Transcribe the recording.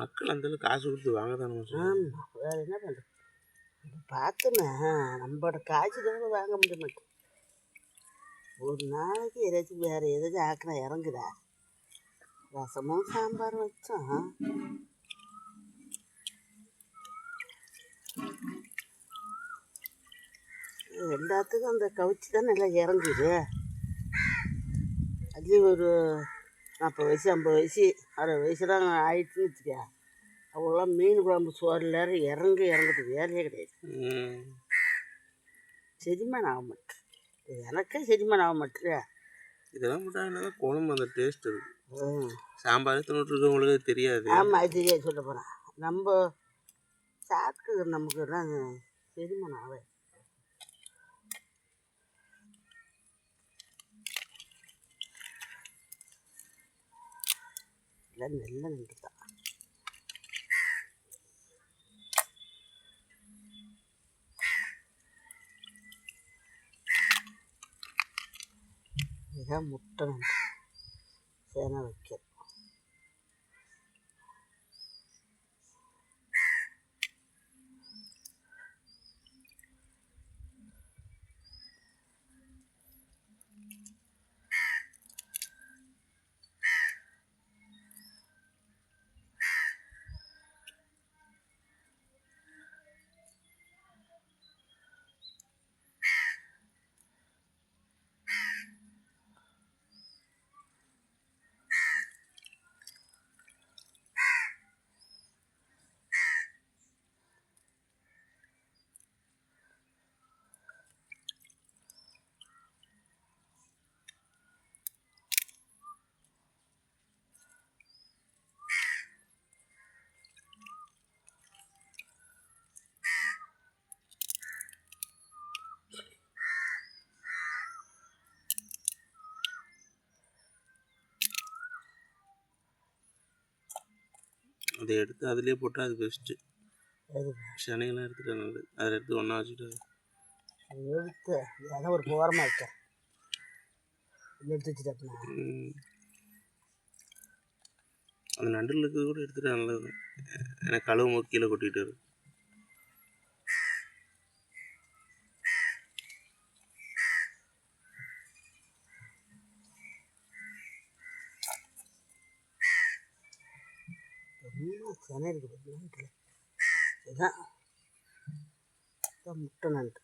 மக்கள் அந்தளவுக்கு காசு கொடுத்து வாங்க தானே. ஆமாம், வேறு என்ன பண்ணுறது? பார்த்துன்னா நம்மளோட காசு தானே வாங்க முடிய மாட்டேன். ஒரு நாளைக்கு ஏதாச்சும் வேறு ஏதாச்சும் ஆக்கினா இறங்குதா? ரசமும் சாம்பார் வச்சோம். எல்லாத்துக்கும் அந்த கவுச்சி தான் நல்லா இறங்குது. அதுலேயும் ஒரு 40 வயசு 50 வயசு 60 வயசுலாம் ஆயிடுச்சுன்னு வச்சுக்க, அவங்களாம் மீன் குழம்பு சோறு நேரம் இறங்குறது வேலையே கிடையாது. செரிமானம் ஆக மாட்டேன். எனக்கே செரிமானம் ஆக மாட்டேன். இதெல்லாம் போட்டாங்கன்னா குழம்பு அந்த டேஸ்ட் இருக்குது. சாம்பார் தின்னுட்ருக்கவங்களுக்கு தெரியாது. ஆமாம், அது தெரியாது. சொல்ல போகிறேன், நம்ம சாப்பிட்டு நமக்கு எல்லாம் செரிமானம் ஆகாது. எல்லாம் நல்ல நண்டு தான். இதுதான் முட்டை நண்டு சேனை வைக்கிறது. அதை எடுத்து அதிலே போட்டால் அது பெஸ்ட்டு. சனையெல்லாம் எடுத்துகிட்டு நல்லது. அதை எடுத்து ஒன்றா வச்சுட்டு எடுத்து ஏன்னா ஒரு ஓரமாக வைக்க எடுத்து வச்சுட்டேன். அந்த நண்டில் இருக்கிறது கூட எடுத்துகிட்டு நல்லது. எனக்கு கழுவு கீழே கொட்டிகிட்டு இருக்கு. செனை இருக்குது. இதுதான் முட்டை நண்டு.